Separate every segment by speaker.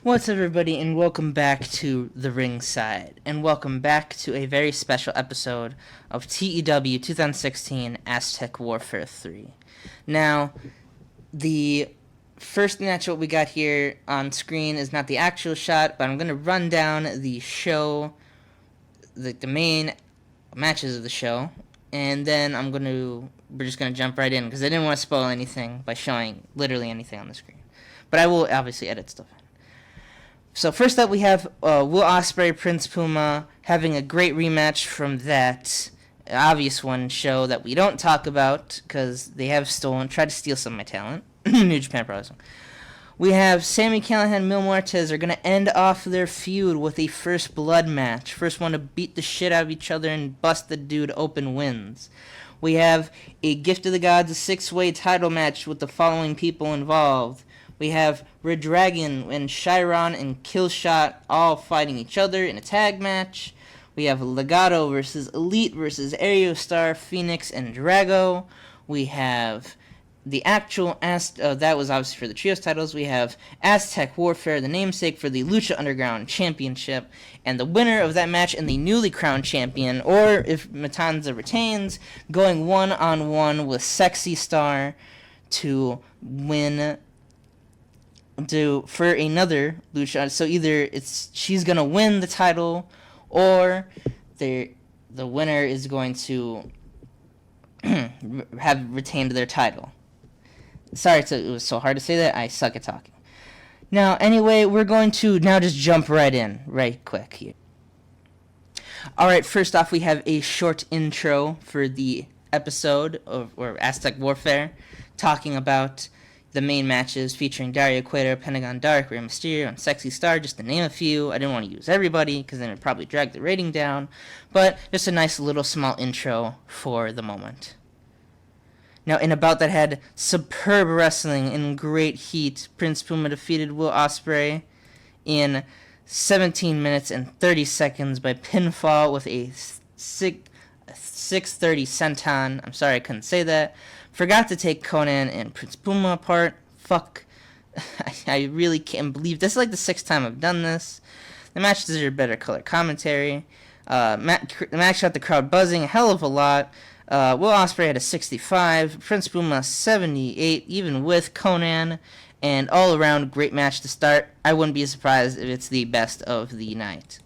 Speaker 1: What's up, everybody, and welcome back to The Ringside, and welcome back to a very special episode of TEW 2016 Aztec Warfare 3. Now, the first match what we got here on screen is not the actual shot, but I'm going to run down the show, the main matches of the show, and then we're just going to jump right in, because I didn't want to spoil anything by showing literally anything on the screen. But I will obviously edit stuff in. So first up, we have Will Ospreay, Prince Puma, having a great rematch from that obvious one show that we don't talk about because they have tried to steal some of my talent. New Japan Pro Wrestling. We have Sami Callihan and Mil Muertes are going to end off their feud with a first blood match. First one to beat the shit out of each other and bust the dude open wins. We have a Gift of the Gods, a six-way title match with the following people involved. We have Red Dragon and Chiron and Killshot all fighting each other in a tag match. We have Legado versus Elite versus Aerostar, Phoenix, and Drago. We have the actual that was obviously for the trios titles. We have Aztec Warfare, the namesake for the Lucha Underground Championship, and the winner of that match and the newly crowned champion, or if Matanza retains, going one-on-one with Sexy Star to win for another Lucha. So either she's gonna win the title, or the winner is going to have retained their title. Sorry, it was so hard to say that. I suck at talking. Now, anyway, we're going to now just jump right quick here. All right, first off, we have a short intro for the episode or Aztec Warfare, talking about the main matches featuring Dario Cueto, Pentagon Dark, Rey Mysterio, and Sexy Star, just to name a few. I didn't want to use everybody because then it would probably drag the rating down, but just a nice little small intro for the moment. Now, in a bout that had superb wrestling and great heat, Prince Puma defeated Will Ospreay in 17 minutes and 30 seconds by pinfall with a 630 senton. I'm sorry I couldn't say that. Forgot to take Conan and Prince Puma apart. Fuck. I really can't believe this is like the sixth time I've done this. The match deserved better color commentary. The match got the crowd buzzing a hell of a lot. Will Ospreay had a 65. Prince Puma 78, even with Conan. And all around great match to start. I wouldn't be surprised if it's the best of the night.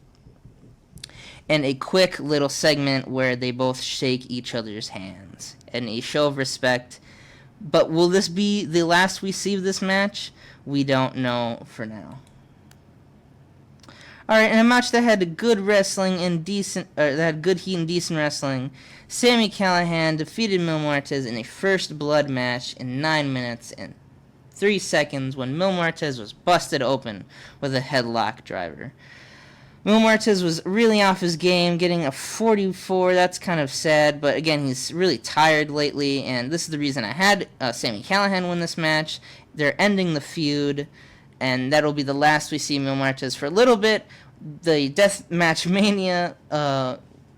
Speaker 1: And a quick little segment where they both shake each other's hands and a show of respect. But will this be the last we see of this match? We don't know for now. Alright, in a match that had good wrestling and that had good heat and decent wrestling, Sami Callihan defeated Mil Muertes in a first blood match in 9 minutes and 3 seconds when Mil Muertes was busted open with a headlock driver. Mil Muertes was really off his game, getting a 44. That's kind of sad, but again, he's really tired lately, and this is the reason I had Sami Callihan win this match. They're ending the feud, and that'll be the last we see Mil Muertes for a little bit. The Deathmatch Mania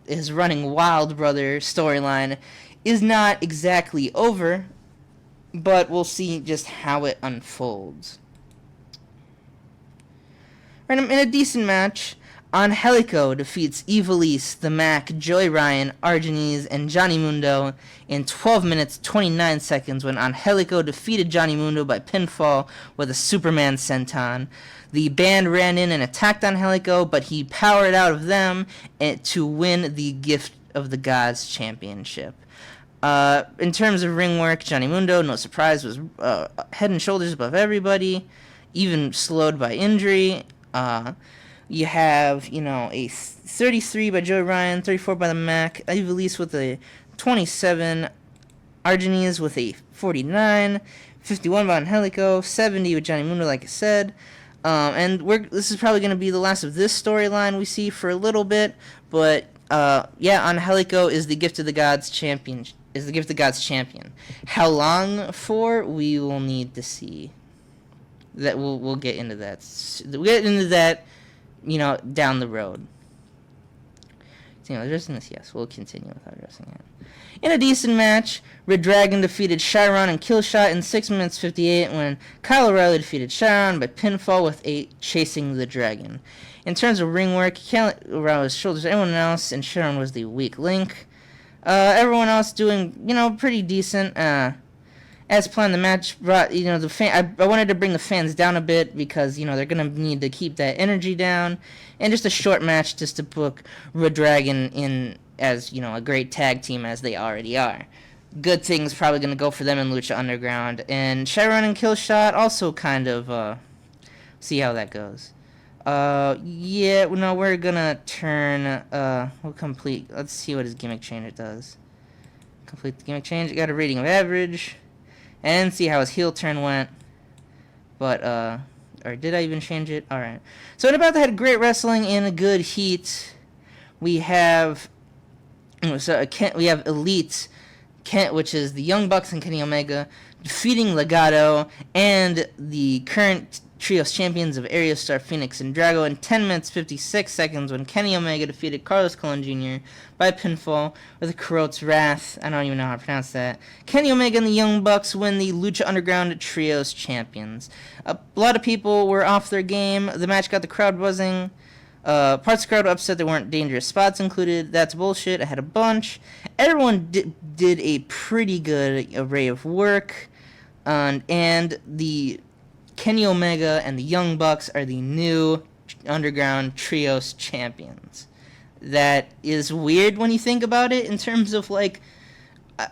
Speaker 1: is running wild, brother storyline is not exactly over, but we'll see just how it unfolds. Right, in a decent match, Angelico defeats Ivelisse, The Mac, Joey Ryan, Argenis, and Johnny Mundo in 12 minutes 29 seconds when Angelico defeated Johnny Mundo by pinfall with a Superman senton. The band ran in and attacked Angelico, but he powered out of them to win the Gift of the Gods Championship. In terms of ring work, Johnny Mundo, no surprise, was head and shoulders above everybody, even slowed by injury. You have, a 33 by Joey Ryan, 34 by the Mac, Ivelisse with a 27, Argenis with a 49, 51 by Angelico, 70 with Johnny Mundo, like I said. And this is probably going to be the last of this storyline we see for a little bit, but Angelico is the Gift of the Gods champion. How long for? We will need to see. That we'll get into that. We'll get into that, down the road. Addressing this, yes, we'll continue without addressing it. In a decent match, Red Dragon defeated Chiron and Killshot in 6 minutes 58 when Kyle O'Reilly defeated Chiron by pinfall with 8 chasing the dragon. In terms of ring work, Kyle O'Reilly's shoulders everyone else, and Chiron was the weak link. Everyone else doing, pretty decent. As planned, the match brought, the fan. I wanted to bring the fans down a bit because, they're going to need to keep that energy down. And just a short match just to book Red Dragon in as, a great tag team as they already are. Good things probably going to go for them in Lucha Underground. And Chiron and Killshot also kind of, see how that goes. We're going to turn, we'll complete, let's see what his gimmick change does. Complete the gimmick change. It got a rating of average. And see how his heel turn went. But, or did I even change it? Alright. So in about that had great wrestling and a good heat. We have, we have Elite, Kent, which is the Young Bucks and Kenny Omega, defeating Legado and the current Trios champions of Area Star, Phoenix, and Drago in 10 minutes 56 seconds when Kenny Omega defeated Carlos Colon Jr. by pinfall with a Carot's Wrath. I don't even know how to pronounce that. Kenny Omega and the Young Bucks win the Lucha Underground Trios champions. A lot of people were off their game. The match got the crowd buzzing. Parts of the crowd were upset there weren't dangerous spots included. That's bullshit. I had a bunch. Everyone did a pretty good array of work. And the Kenny Omega and the Young Bucks are the new Underground Trios champions. That is weird when you think about it in terms of,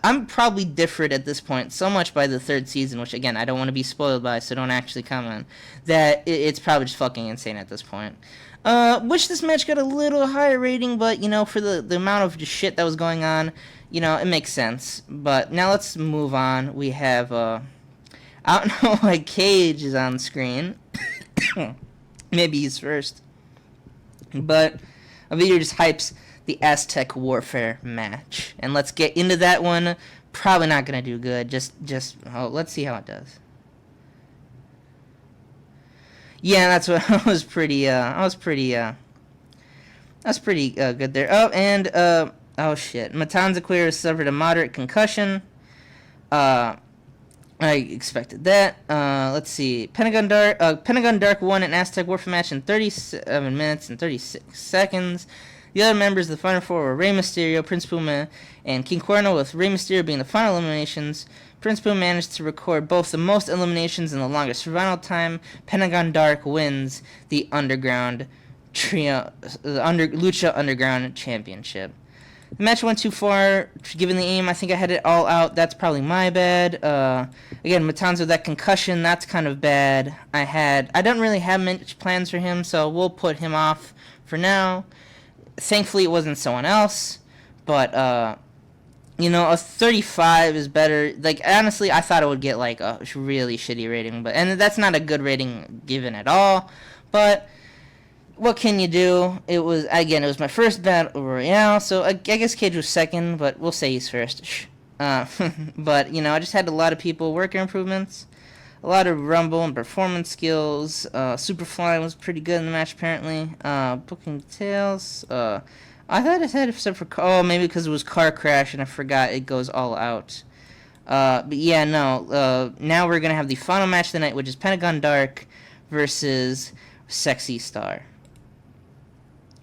Speaker 1: I'm probably differed at this point so much by the third season, which, again, I don't want to be spoiled by, so don't actually comment, that it's probably just fucking insane at this point. Wish this match got a little higher rating, but, for the amount of just shit that was going on, it makes sense. But now let's move on. We have, I don't know why Cage is on screen. Maybe he's first. But a video just hypes the Aztec Warfare match. And let's get into that one. Probably not going to do good. Let's see how it does. Yeah, that's what I was pretty good there. Oh, and oh shit. Matanza Queer suffered a moderate concussion. I expected that. Let's see. Pentagon Dark won an Aztec Warfare match in 37 minutes and 36 seconds. The other members of the Final Four were Rey Mysterio, Prince Puma, and King Cuerno, with Rey Mysterio being the final eliminations. Prince Puma managed to record both the most eliminations and the longest survival time. Pentagon Dark wins the Underground Lucha Underground Championship. The match went too far, given the aim. I think I had it all out. That's probably my bad. Again, Matanza with that concussion, that's kind of bad. I don't really have much plans for him, so we'll put him off for now. Thankfully, it wasn't someone else. But, a 35 is better. Honestly, I thought it would get, a really shitty rating. And that's not a good rating given at all. But what can you do? It was my first Battle Royale, so I guess Cage was second, but we'll say he's first. But, I just had a lot of people worker improvements, a lot of rumble and performance skills. Superfly was pretty good in the match, apparently. Booking details. I thought it had, except for, maybe because it was car crash, and I forgot it goes all out. But yeah, no. Now we're going to have the final match of the night, which is Pentagon Dark versus Sexy Star.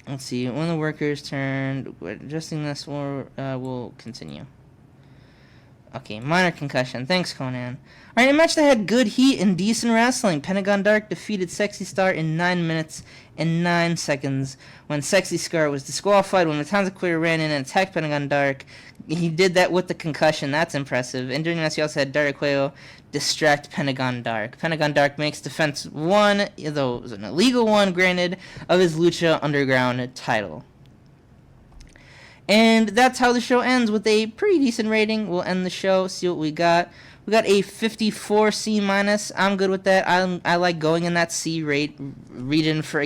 Speaker 1: Let's see, when the workers turned, adjusting this, we'll continue. Okay, minor concussion. Thanks, Conan. Alright, a match that had good heat and decent wrestling. Pentagon Dark defeated Sexy Star in 9 minutes and 9 seconds when Sexy Star was disqualified when Matanza Queer ran in and attacked Pentagon Dark. He did that with the concussion. That's impressive. And during this, he also had Dark distract Pentagon Dark. Pentagon Dark makes defense 1, though it was an illegal one, granted, of his Lucha Underground title. And that's how the show ends, with a pretty decent rating. We'll end the show, see what we got. We got a 54 C-. I'm good with that. I like going in that C region for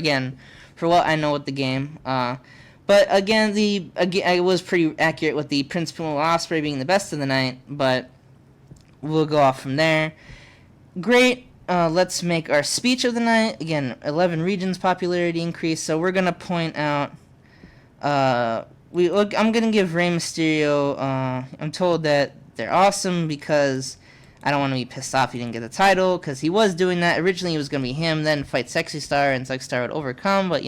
Speaker 1: what I know with the game. But again, I was pretty accurate with the Prince Puma Ospreay being the best of the night, but we'll go off from there. Great. Let's make our speech of the night. Again, 11 regions popularity increase. So we're going to point out I'm gonna give Rey Mysterio. I'm told that they're awesome because I don't want to be pissed off he didn't get the title, because he was doing that. Originally, it was gonna be him, then fight Sexy Star, and Sexy Star would overcome. But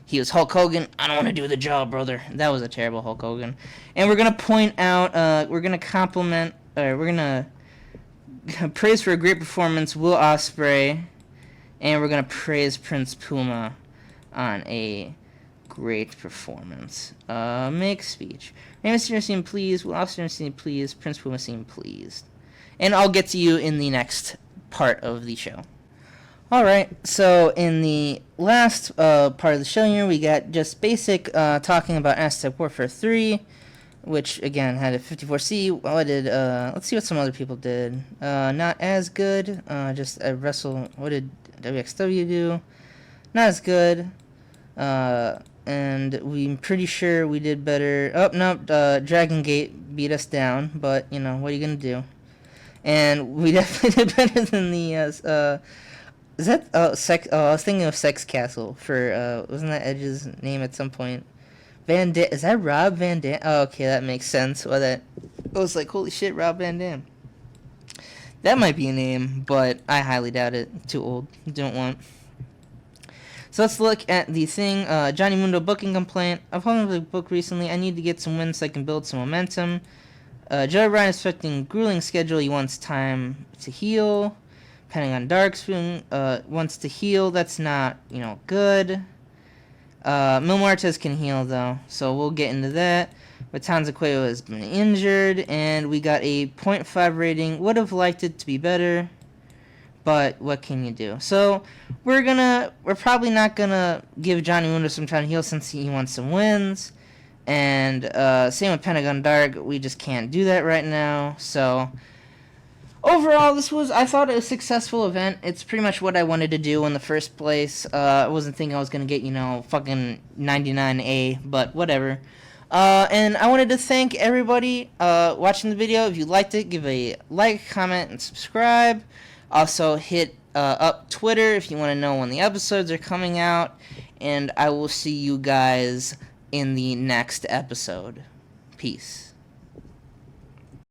Speaker 1: he was Hulk Hogan. I don't want to do the job, brother. That was a terrible Hulk Hogan. And we're gonna point out. We're gonna compliment. We're gonna praise for a great performance Will Ospreay, and we're gonna praise Prince Puma on a great performance. Make speech. Rey Mysterio seemed pleased. Will Ospreay seemed pleased. Prince Puma seemed pleased. And I'll get to you in the next part of the show. Alright, so in the last part of the show here, we got just basic talking about Aztec Warfare 3, which, again, had a 54C. Let's see what some other people did. Not as good. What did WXW do? Not as good. And we're pretty sure we did better. Oh, no, Dragon Gate beat us down, but, what are you going to do? And we definitely did better than the, is that, I was thinking of Sex Castle for, wasn't that Edge's name at some point? Is that Rob Van Dam? Oh, okay, that makes sense. I was like, holy shit, Rob Van Dam. That might be a name, but I highly doubt it. Too old. Don't want. So let's look at the thing. Johnny Mundo booking complaint. I've hung up the book recently. I need to get some wins so I can build some momentum. Joey Ryan is expecting grueling schedule. He wants time to heal. Depending on Darkspoon, wants to heal. That's not, good. Mil Martez can heal, though, so we'll get into that. But Matanza Cuello has been injured, and we got a 0.5 rating. Would have liked it to be better, but what can you do? So we're probably not gonna give Johnny Mundo some time to heal since he wants some wins. And same with Pentagon Dark, we just can't do that right now. So overall, I thought it was a successful event. It's pretty much what I wanted to do in the first place. I wasn't thinking I was going to get, fucking 99A, but whatever. And I wanted to thank everybody watching the video. If you liked it, give a like, comment, and subscribe. Also, hit up Twitter if you want to know when the episodes are coming out. And I will see you guys in the next episode. Peace.